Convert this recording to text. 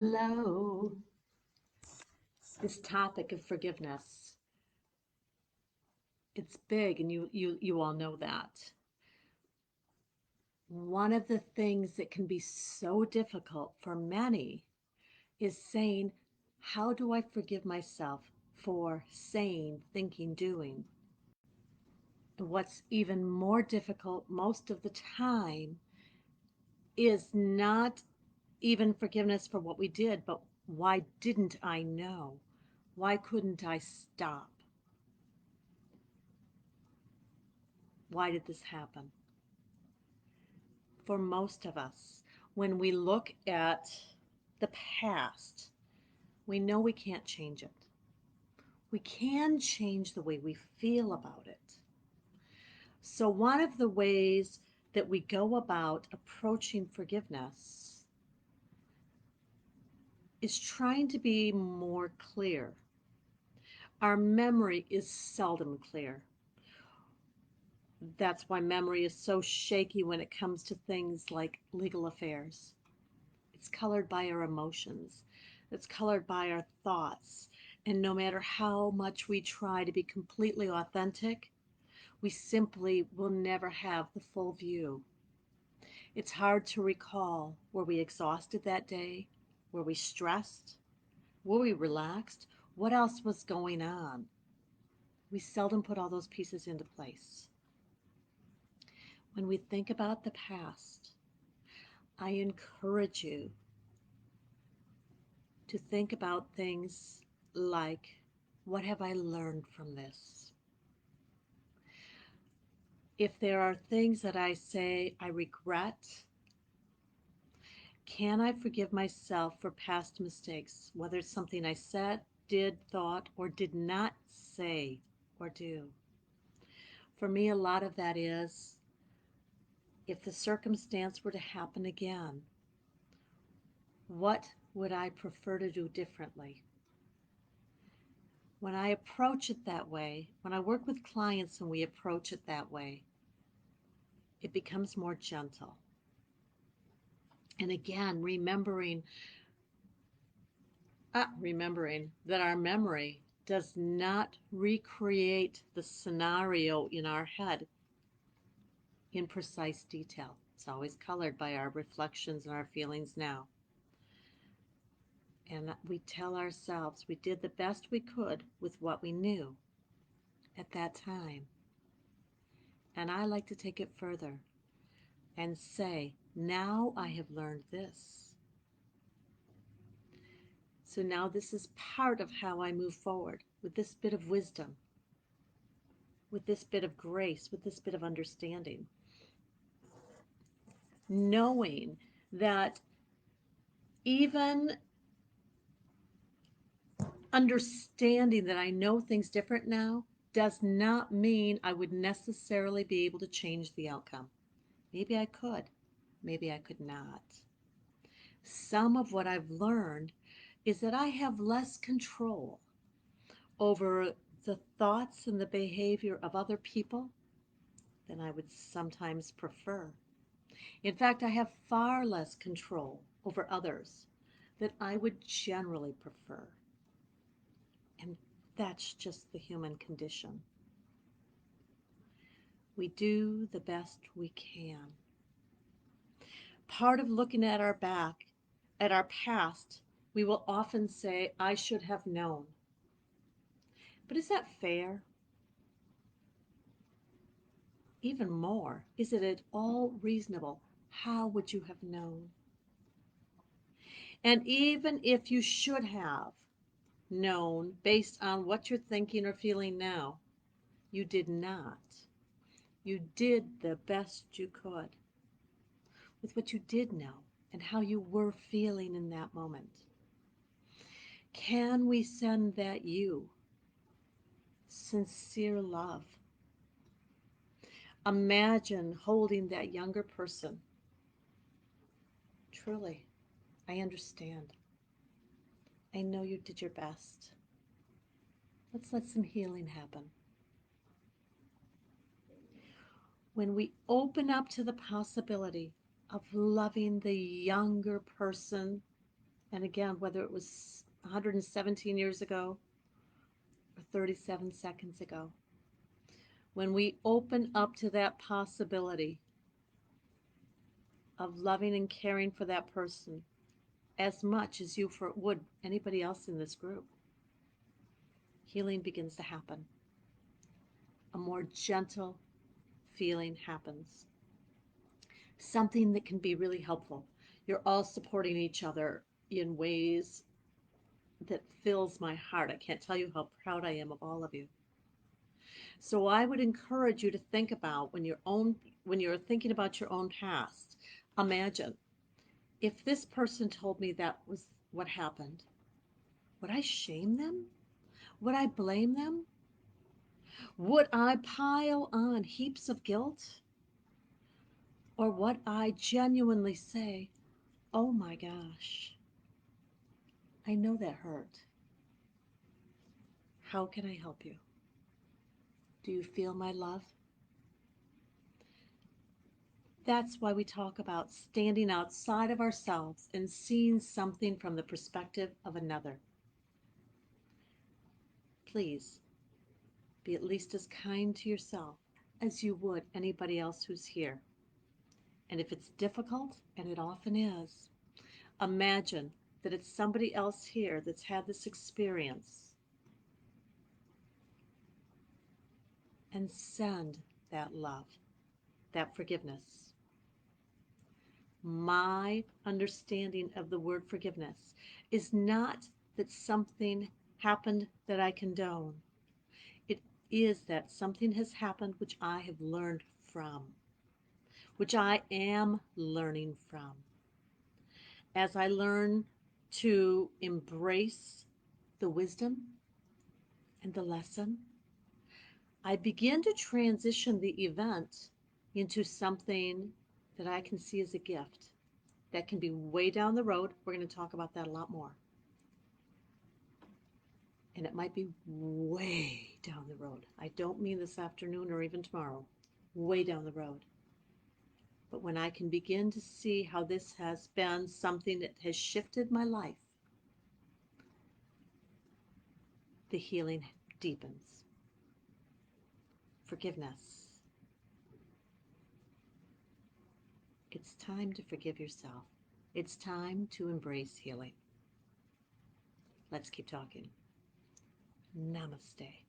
Hello. This topic of forgiveness, it's big and you all know that. One of the things that can be so difficult for many is saying, how do I forgive myself for saying, thinking, doing? And what's even more difficult most of the time is not even forgiveness for what we did, but why didn't I know? Why couldn't I stop? Why did this happen? For most of us, when we look at the past, we know we can't change it. We can change the way we feel about it. So, one of the ways that we go about approaching forgiveness is trying to be more clear. Our memory is seldom clear. That's why memory is so shaky when it comes to things like legal affairs. It's colored by our emotions. It's colored by our thoughts. And no matter how much we try to be completely authentic, we simply will never have the full view. It's hard to recall, were we exhausted that day? Were we stressed? Were we relaxed? What else was going on? We seldom put all those pieces into place. When we think about the past, I encourage you to think about things like, what have I learned from this? If there are things that I say I regret, can I forgive myself for past mistakes, whether it's something I said, did, thought, or did not say or do? For me, a lot of that is, if the circumstance were to happen again, what would I prefer to do differently? When I approach it that way, when I work with clients and we approach it that way, it becomes more gentle. And again, remembering that our memory does not recreate the scenario in our head in precise detail. It's always colored by our reflections and our feelings now. And we tell ourselves we did the best we could with what we knew at that time. And I like to take it further and say, now I have learned this. So now this is part of how I move forward with this bit of wisdom, with this bit of grace, with this bit of understanding. Knowing that even understanding that I know things different now does not mean I would necessarily be able to change the outcome. Maybe I could, maybe I could not. Some of what I've learned is that I have less control over the thoughts and the behavior of other people than I would sometimes prefer. In fact, I have far less control over others than I would generally prefer. And that's just the human condition. We do the best we can. Part of looking at our back, at our past, we will often say, I should have known. But is that fair? Even more, is it at all reasonable? How would you have known? And even if you should have known based on what you're thinking or feeling now, you did not. You did the best you could with what you did know and how you were feeling in that moment. Can we send that you sincere love? Imagine holding that younger person. Truly, I understand. I know you did your best. Let's let some healing happen. When we open up to the possibility of loving the younger person, And again, whether it was 117 years ago or 37 seconds ago, when we open up to that possibility of loving and caring for that person as much as you would anybody else in this group, healing begins to happen. A more gentle feeling happens. Something that can be really helpful. You're all supporting each other in ways that fills my heart. I can't tell you how proud I am of all of you. So I would encourage you to think about when you're thinking about your own past, imagine if this person told me that was what happened, would I shame them? Would I blame them? Would I pile on heaps of guilt? Or would I genuinely say, oh my gosh, I know that hurt. How can I help you? Do you feel my love? That's why we talk about standing outside of ourselves and seeing something from the perspective of another. Please be at least as kind to yourself as you would anybody else who's here. And if it's difficult, and it often is, imagine that it's somebody else here that's had this experience and send that love, that forgiveness. My understanding of the word forgiveness is not that something happened that I condone. It is that something has happened which I have learned from, which I am learning from. As I learn to embrace the wisdom and the lesson, I begin to transition the event into something that I can see as a gift that can be way down the road. We're going to talk about that a lot more. And it might be way down the road. I don't mean this afternoon or even tomorrow, way down the road. But when I can begin to see how this has been something that has shifted my life, the healing deepens. Forgiveness. It's time to forgive yourself. It's time to embrace healing. Let's keep talking. Namaste.